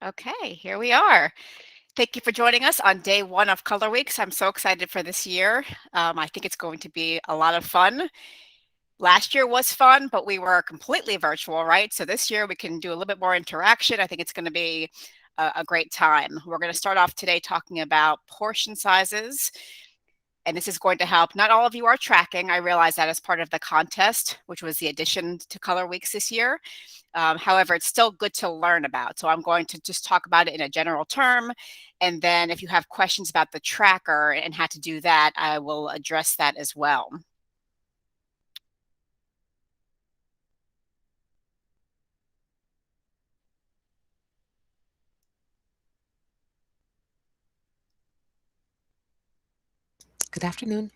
Okay, here we are. Thank you for joining us on day one of Color Weeks. I'm so excited for this year. I think it's going to be a lot of fun. Last year was fun, but we were completely virtual, right? So this year we can do a little bit more interaction. I think it's going to be a great time. We're going to start off today talking about portion sizes. And this is going to help. Not all of you are tracking. I realize that as part of the contest, which was the addition to Color Weeks this year. However, it's still good to learn about. So I'm going to just talk about it in a general term. And then if you have questions about the tracker and how to do that, I will address that as well. Good afternoon.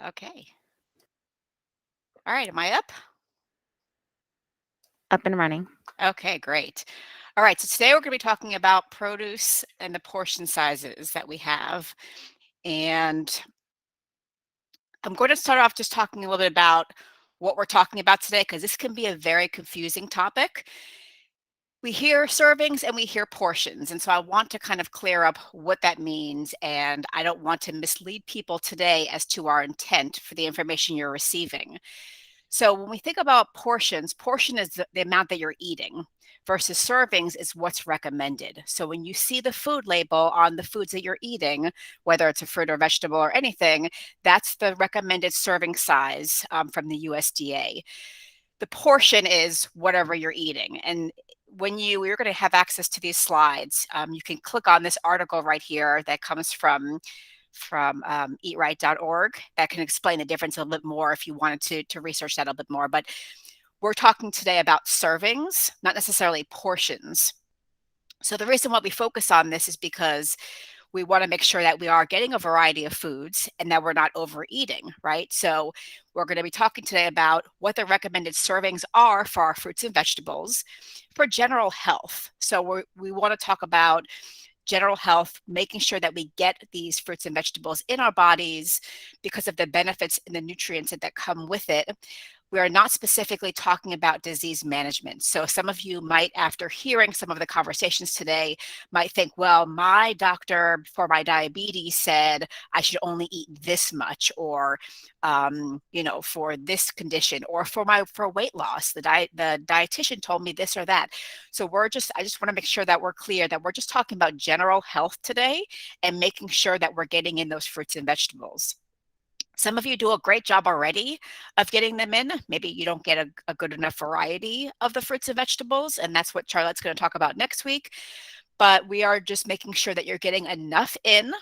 Okay. All right. Am I up? Up and running. Okay, great. All right. So today we're going to be talking about produce and the portion sizes that we have. And I'm going to start off just talking a little bit about what we're talking about today because this can be a very confusing topic. We hear servings and we hear portions, and so I want to kind of clear up what that means, and I don't want to mislead people today as to our intent for the information you're receiving. So when we think about portions, portion is the amount that you're eating versus servings is what's recommended. So when you see the food label on the foods that you're eating, whether it's a fruit or vegetable or anything, that's the recommended serving size from the USDA. The portion is whatever you're eating. And when you're going to have access to these slides, you can click on this article right here that comes from eatright.org that can explain the difference a little bit more if you wanted to research that a little bit more. But we're talking today about servings, not necessarily portions. So the reason why we focus on this is because we want to make sure that we are getting a variety of foods and that we're not overeating, right? So we're going to be talking today about what the recommended servings are for our fruits and vegetables for general health. So we want to talk about general health, making sure that we get these fruits and vegetables in our bodies because of the benefits and the nutrients that come with it. We are not specifically talking about disease management. So some of you might, after hearing some of the conversations today, might think, well, my doctor for my diabetes said I should only eat this much, or for this condition, or for weight loss, the dietitian told me this or that. So I just want to make sure that we're clear that we're just talking about general health today and making sure that we're getting in those fruits and vegetables. Some of you do a great job already of getting them in. Maybe you don't get a good enough variety of the fruits and vegetables, and that's what Charlotte's going to talk about next week. But we are just making sure that you're getting enough in.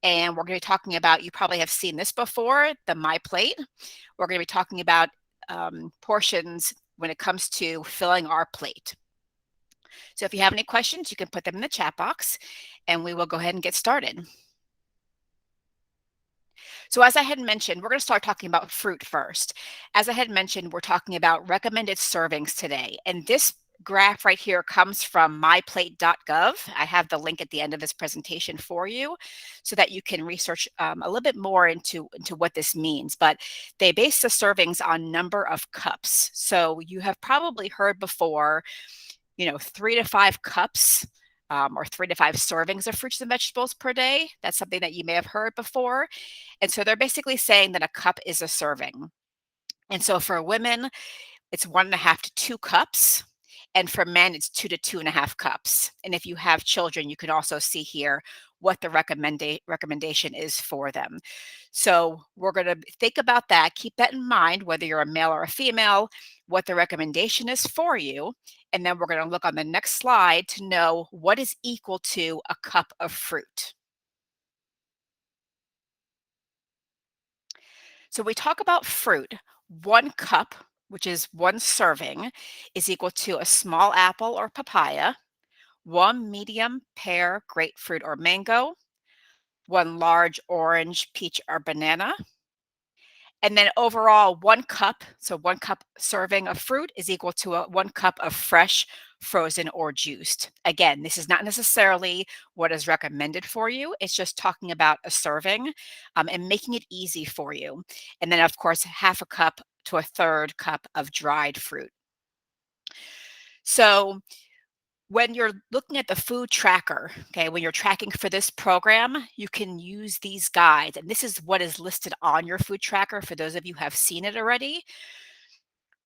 And we're going to be talking about, you probably have seen this before, the My Plate. We're going to be talking about portions when it comes to filling our plate. So if you have any questions, you can put them in the chat box and we will go ahead and get started. So as I had mentioned, we're going to start talking about fruit first. As I had mentioned, we're talking about recommended servings today. And this graph right here comes from myplate.gov. I have the link at the end of this presentation for you so that you can research a little bit more into what this means. But they base the servings on number of cups. So you have probably heard before, 3 to 5 cups or 3 to 5 servings of fruits and vegetables per day. That's something that you may have heard before. And so they're basically saying that a cup is a serving. And so for women, it's 1.5 to 2 cups. And for men, it's 2 to 2.5 cups. And if you have children, you can also see here what the recommendation is for them. So we're going to think about that. Keep that in mind, whether you're a male or a female, what the recommendation is for you. And then we're going to look on the next slide to know what is equal to a cup of fruit. So we talk about fruit. 1 cup, which is 1 serving, is equal to a small apple or papaya, 1 medium pear, grapefruit, or mango, 1 large orange, peach, or banana. And then overall, 1 cup, so 1 cup serving of fruit is equal to 1 cup of fresh, frozen, or juiced. Again, this is not necessarily what is recommended for you. It's just talking about a serving and making it easy for you. And then, of course, 1/2 cup to 1/3 cup of dried fruit. So when you're looking at the food tracker, okay, when you're tracking for this program, you can use these guides. And this is what is listed on your food tracker for those of you who have seen it already.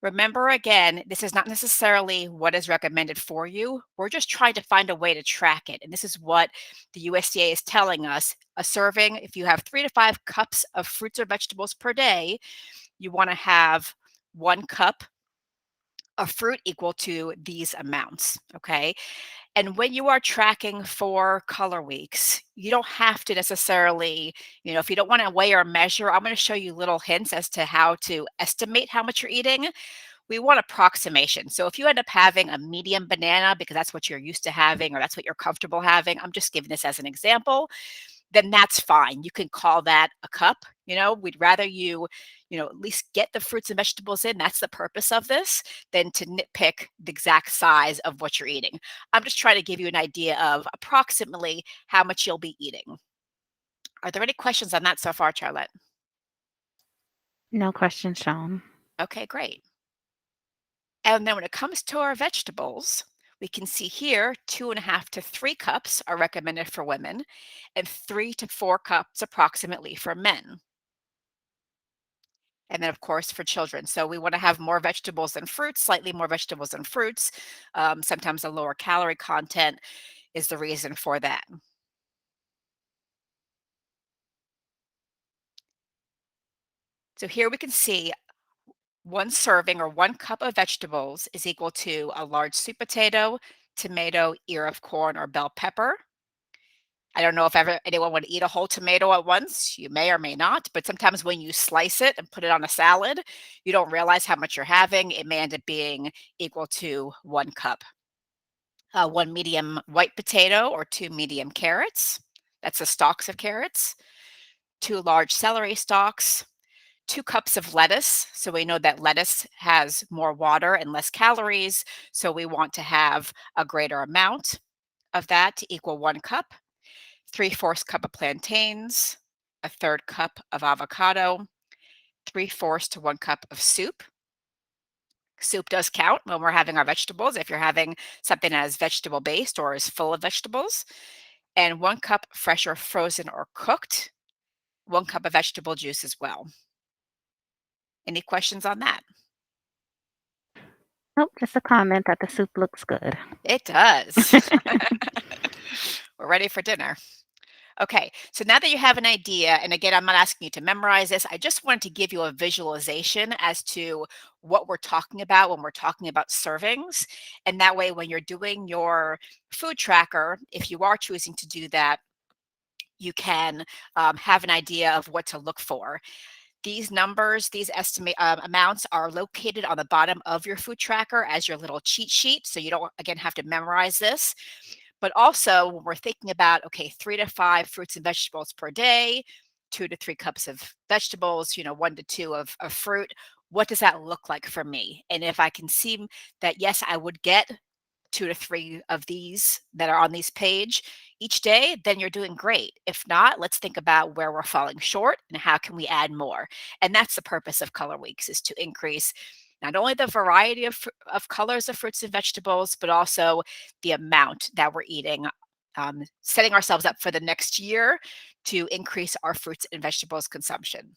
Remember, again, this is not necessarily what is recommended for you. We're just trying to find a way to track it. And this is what the USDA is telling us. A serving, if you have 3 to 5 cups of fruits or vegetables per day, you want to have 1 cup of fruit equal to these amounts. Okay. And when you are tracking for color weeks, you don't have to necessarily, if you don't want to weigh or measure, I'm going to show you little hints as to how to estimate how much you're eating. We want approximation. So if you end up having a medium banana because that's what you're used to having or that's what you're comfortable having, I'm just giving this as an example, then that's fine. You can call that a cup. We'd rather you, at least get the fruits and vegetables in. That's the purpose of this, than to nitpick the exact size of what you're eating. I'm just trying to give you an idea of approximately how much you'll be eating. Are there any questions on that so far, Charlotte? No question shown. Okay, great. And then when it comes to our vegetables, we can see here 2.5 to 3 cups are recommended for women and 3 to 4 cups approximately for men. And then, of course, for children. So we want to have more vegetables than fruits, slightly more vegetables than fruits. Sometimes a lower calorie content is the reason for that. So here we can see 1 serving or 1 cup of vegetables is equal to a large sweet potato, tomato, ear of corn, or bell pepper. I don't know if ever anyone would eat a whole tomato at once. You may or may not, but sometimes when you slice it and put it on a salad, you don't realize how much you're having. It may end up being equal to 1 cup. 1 medium white potato or 2 medium carrots. That's the stalks of carrots. 2 large celery stalks. 2 cups of lettuce. So we know that lettuce has more water and less calories. So we want to have a greater amount of that to equal 1 cup. 3/4 cup of plantains, a third cup of avocado, 3/4 to 1 cup of soup. Soup does count when we're having our vegetables, if you're having something as vegetable based or is full of vegetables. And 1 cup fresh or frozen or cooked, 1 cup of vegetable juice as well. Any questions on that? Nope, just a comment that the soup looks good. It does. We're ready for dinner. Okay, so now that you have an idea, and again, I'm not asking you to memorize this, I just wanted to give you a visualization as to what we're talking about when we're talking about servings. And that way, when you're doing your food tracker, if you are choosing to do that, you can have an idea of what to look for. These numbers, these estimate amounts are located on the bottom of your food tracker as your little cheat sheet. So you don't, again, have to memorize this. But also, when we're thinking about, okay, 3 to 5 fruits and vegetables per day, 2 to 3 cups of vegetables, 1 to 2 of fruit, what does that look like for me? And if I can see that, yes, I would get 2 to 3 of these that are on this page each day, then you're doing great. If not, let's think about where we're falling short and how can we add more. And that's the purpose of Color Weeks, is to increase not only the variety of colors of fruits and vegetables, but also the amount that we're eating, setting ourselves up for the next year to increase our fruits and vegetables consumption.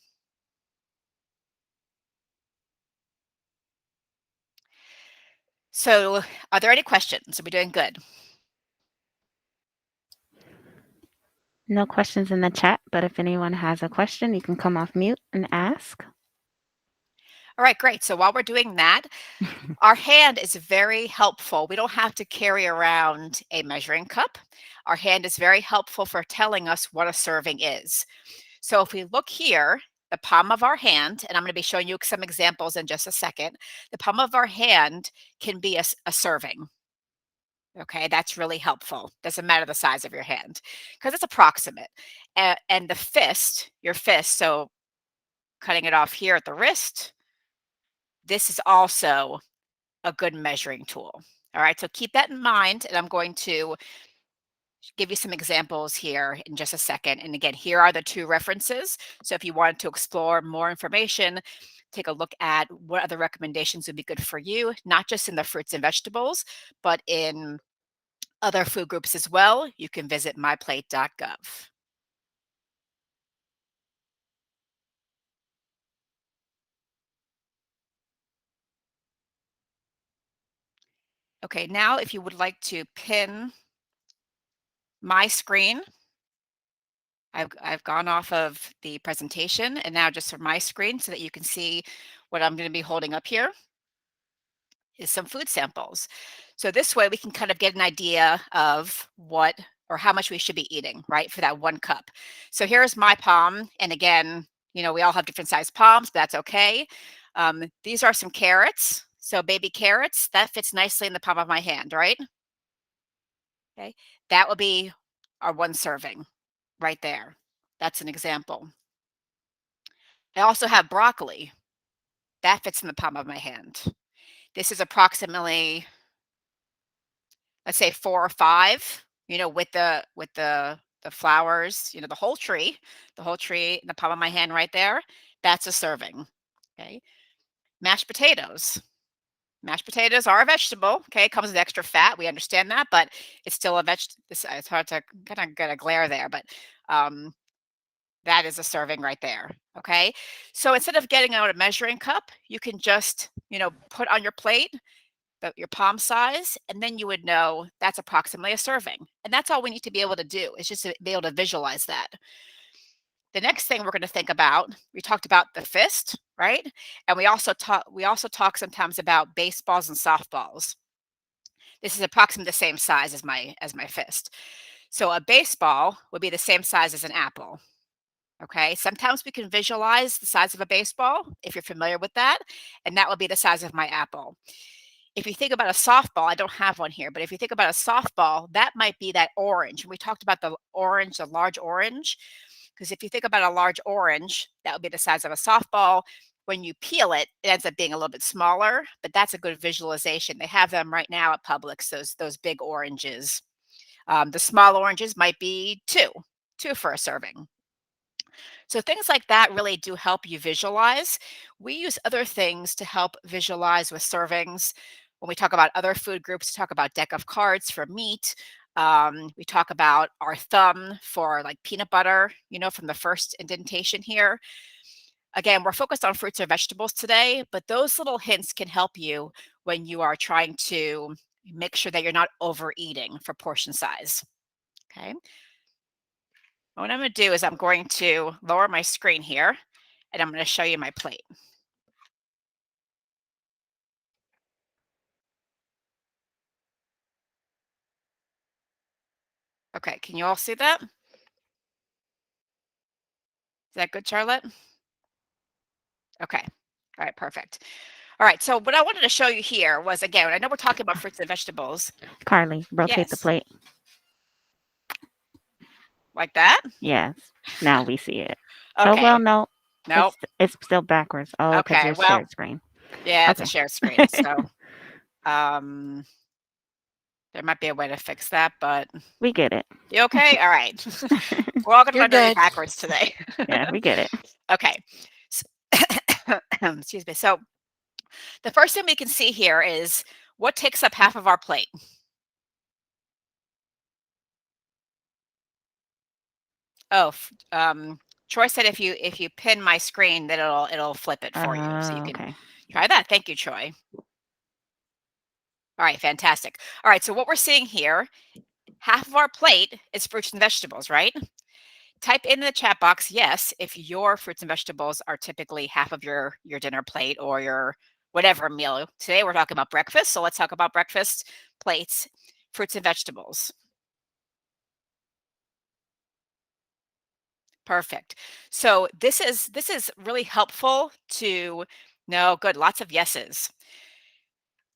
So, are there any questions? Are we doing good? No questions in the chat, but if anyone has a question, you can come off mute and ask. All right, great. So while we're doing that, our hand is very helpful. We don't have to carry around a measuring cup. Our hand is very helpful for telling us what a serving is. So if we look here, the palm of our hand, and I'm going to be showing you some examples in just a second, the palm of our hand can be a serving. Okay, that's really helpful. Doesn't matter the size of your hand because it's approximate. And the fist, your fist, so cutting it off here at the wrist, this is also a good measuring tool. All right, so keep that in mind, and I'm going to give you some examples here in just a second. And again, here are the 2 references. So if you wanted to explore more information, take a look at what other recommendations would be good for you, not just in the fruits and vegetables, but in other food groups as well, you can visit myplate.gov. Okay, now if you would like to pin my screen, I've gone off of the presentation and now just for my screen so that you can see what I'm going to be holding up here is some food samples. So this way we can kind of get an idea of what or how much we should be eating, right, for that 1 cup. So here's my palm. And again, we all have different size palms, but that's okay. These are some carrots. So baby carrots, that fits nicely in the palm of my hand, right? Okay, that will be our 1 serving right there. That's an example. I also have broccoli. That fits in the palm of my hand. This is approximately, let's say 4 or 5, with the flowers, the whole tree in the palm of my hand right there. That's a serving. Okay. Mashed potatoes. Mashed potatoes are a vegetable. Okay, it comes with extra fat. We understand that, but it's still a vegetable. It's hard to kind of get a glare there, but that is a serving right there. Okay. So instead of getting out a measuring cup, you can just, put on your plate your palm size, and then you would know that's approximately a serving. And that's all we need to be able to do is just to be able to visualize that. The next thing we're going to think about, we talked about the fist, right? And we also talk sometimes about baseballs and softballs. This is approximately the same size as my fist. So a baseball would be the same size as an apple. Okay, sometimes we can visualize the size of a baseball if you're familiar with that, and that would be the size of my apple. If you think about a softball, I don't have one here, but if you think about a softball, that might be that orange. And we talked about the orange, the large orange, because if you think about a large orange, that would be the size of a softball. When you peel it, it ends up being a little bit smaller, but that's a good visualization. They have them right now at Publix, those big oranges. The small oranges might be two for a serving. So things like that really do help you visualize. We use other things to help visualize with servings. When we talk about other food groups, we talk about deck of cards for meat. We talk about our thumb for like peanut butter, from the first indentation here. Again, we're focused on fruits or vegetables today, but those little hints can help you when you are trying to make sure that you're not overeating for portion size. Okay. What I'm going to do is I'm going to lower my screen here and I'm going to show you my plate. Okay, can you all see that? Is that good, Charlotte? Okay. All right, perfect. All right, so what I wanted to show you here was, again, I know we're talking about fruits and vegetables. Carly, rotate the Yes. plate. Like that? Yes. Now we see it. Oh, Okay. well, no. Nope. It's still backwards. Oh, because Okay, you're well, shared screen. yeah, it's a Okay. share screen. So there might be a way to fix that, but We get it. you okay? All right. We're all going to You're learn to read good. backwards today. Yeah, we get it. Okay. Excuse me. So the first thing we can see here is what takes up half of our plate. Oh, Troy said if you pin my screen, that it'll flip it for you, so you can Okay. try that. Thank you, Troy. All right, fantastic. All right, so what we're seeing here, half of our plate is fruits and vegetables, right? Type in the chat box yes if your fruits and vegetables are typically half of your dinner plate or your whatever meal. Today we're talking about breakfast, so let's talk about breakfast plates, fruits and vegetables. Perfect. So this is really helpful to know. Good, lots of yeses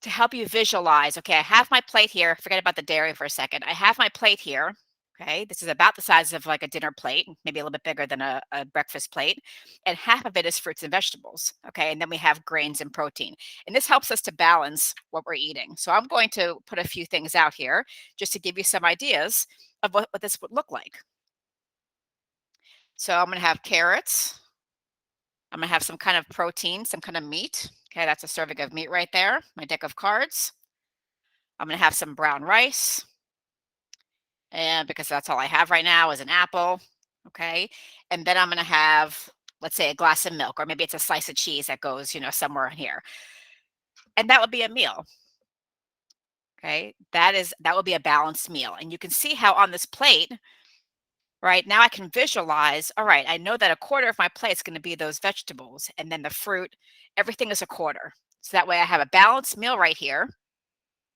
to help you visualize. Okay, I have my plate here. Forget about the dairy for a second. I have my plate here. Okay, this is about the size of like a dinner plate, maybe a little bit bigger than a breakfast plate. And half of it is fruits and vegetables. Okay, and then we have grains and protein. And this helps us to balance what we're eating. So I'm going to put a few things out here just to give you some ideas of what this would look like. So I'm going to have carrots. I'm gonna have some kind of protein, some kind of meat. Okay, that's a serving of meat right there, my deck of cards. I'm gonna have some brown rice, and because that's all I have right now is an apple. Okay, and then I'm gonna have, let's say, a glass of milk, or maybe it's a slice of cheese that goes, somewhere in here, and that would be a meal. Okay, that would be a balanced meal, and you can see how on this plate, right now, I can visualize. All right, I know that a quarter of my plate is going to be those vegetables, and then the fruit. Everything is a quarter, so that way I have a balanced meal right here.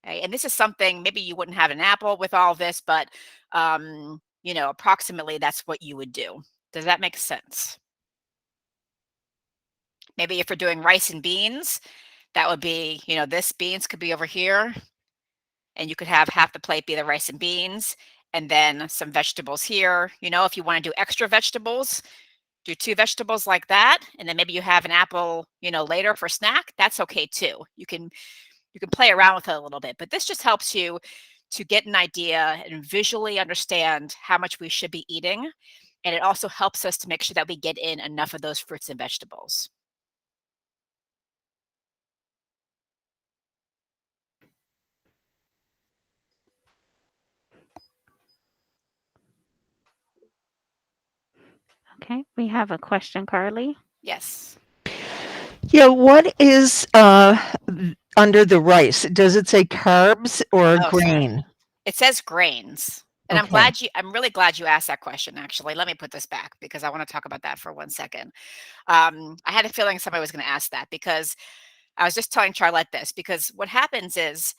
Okay, and this is something maybe you wouldn't have an apple with all this, but approximately that's what you would do. Does that make sense? Maybe if you're doing rice and beans, that would be, this beans could be over here, and you could have half the plate be the rice and beans, and then some vegetables here. If you want to do extra vegetables, do 2 vegetables like that, and then maybe you have an apple, later for snack. That's okay too. You can play around with it a little bit, but this just helps you to get an idea and visually understand how much we should be eating, and it also helps us to make sure that we get in enough of those fruits and vegetables. Okay, we have a question, Carly. Yes. Yeah, what is under the rice? Does it say carbs or Oh, sorry. grain? It says grains. And Okay. I'm really glad you asked that question, actually. Let me put this back because I want to talk about that for 1 second. I had a feeling somebody was going to ask that because I was just telling Charlotte this, because what happens is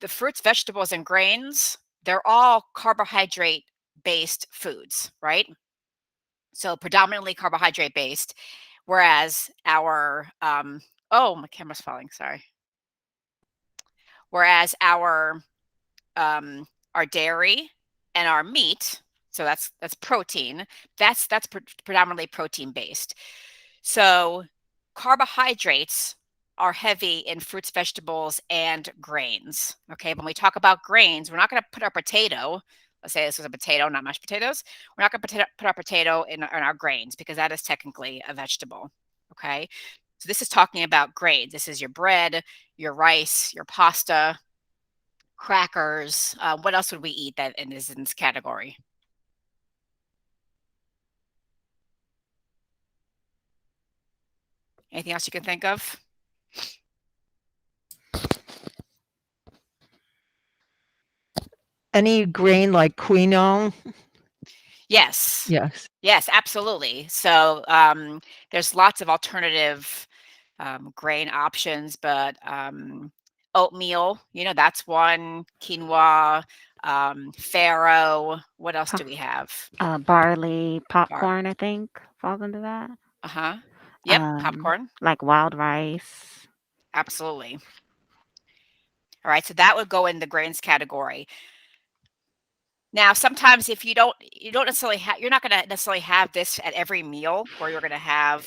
the fruits, vegetables, and grains, they're all carbohydrate based foods, right? So predominantly carbohydrate based, whereas oh, my camera's falling, sorry. Whereas our dairy and our meat, so that's protein, that's predominantly protein based. So carbohydrates are heavy in fruits, vegetables, and grains. Okay, when we talk about grains, we're not going to put our potato. Let's say this was a potato, not mashed potatoes. We're not going to put our potato in our grains because that is technically a vegetable. Okay, so this is talking about grains. This is your bread, your rice, your pasta, crackers. What else would we eat that is in this category? Anything else you can think of? Any grain like quinoa? Yes. Yes. Yes, absolutely. So there's lots of alternative grain options, but oatmeal, that's one. Quinoa, farro. What else do we have? Barley, popcorn, I think falls into that. Uh-huh. Yep, Um, popcorn. like wild rice. Absolutely. All right, so that would go in the grains category. Now, sometimes if you don't necessarily you're not going to necessarily have this at every meal where you're going to have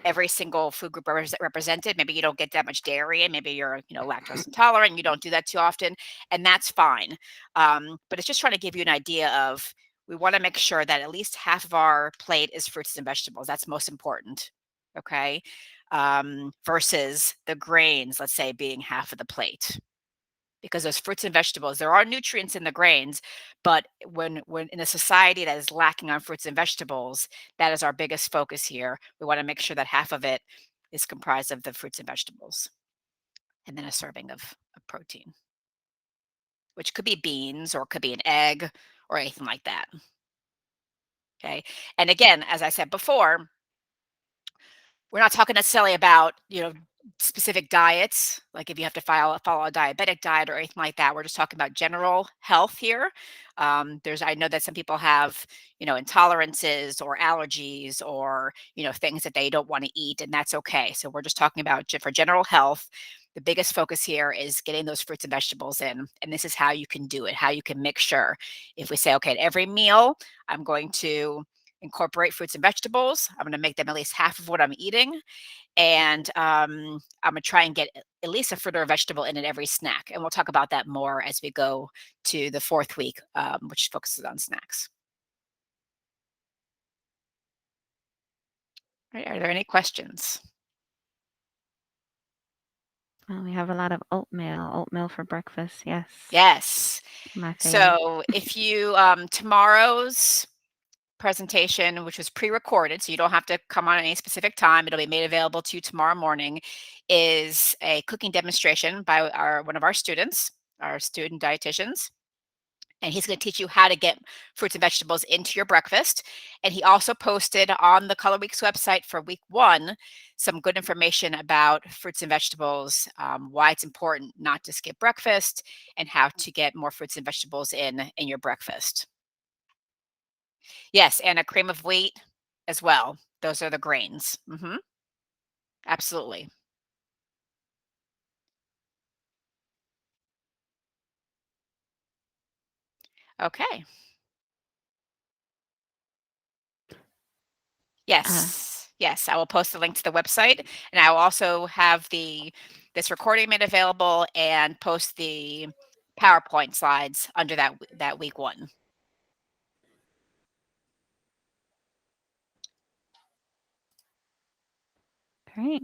every single food group represented. Maybe you don't get that much dairy, and maybe you're, lactose intolerant, and you don't do that too often, and that's fine. But it's just trying to give you an idea of, we want to make sure that at least half of our plate is fruits and vegetables. That's most important. Okay. Versus the grains, let's say, being half of the plate, because those fruits and vegetables, there are nutrients in the grains, but when in a society that is lacking on fruits and vegetables, that is our biggest focus here. We want to make sure that half of it is comprised of the fruits and vegetables, and then a serving of protein, which could be beans or it could be an egg or anything like that. Okay. And again, as I said before, we're not talking necessarily about, specific diets, like if you have to follow a diabetic diet or anything like that. We're just talking about general health here. I know that some people have, intolerances or allergies or, things that they don't want to eat, and that's okay. So we're just talking about for general health. The biggest focus here is getting those fruits and vegetables in, and this is how you can do it, how you can make sure. If we say, okay, at every meal, I'm going to incorporate fruits and vegetables. I'm going to make them at least half of what I'm eating. And I'm going to try and get at least a fruit or a vegetable in at every snack. And we'll talk about that more as we go to the 4th week, which focuses on snacks. right, are there any questions? Oh, we have a lot of oatmeal for breakfast. Yes. Yes. My favorite. So if you, tomorrow's presentation, which was pre-recorded, so you don't have to come on at any specific time, it'll be made available to you tomorrow morning, is a cooking demonstration by one of our students, our student dietitians. And he's going to teach you how to get fruits and vegetables into your breakfast. And he also posted on the Color Weeks website for week 1 some good information about fruits and vegetables, why it's important not to skip breakfast, and how to get more fruits and vegetables in your breakfast. Yes, and a cream of wheat as well. Those are the grains. Absolutely. Okay. Yes. Yes, I will post the link to the website, and I will also have this recording made available and post the PowerPoint slides under that week 1. Great.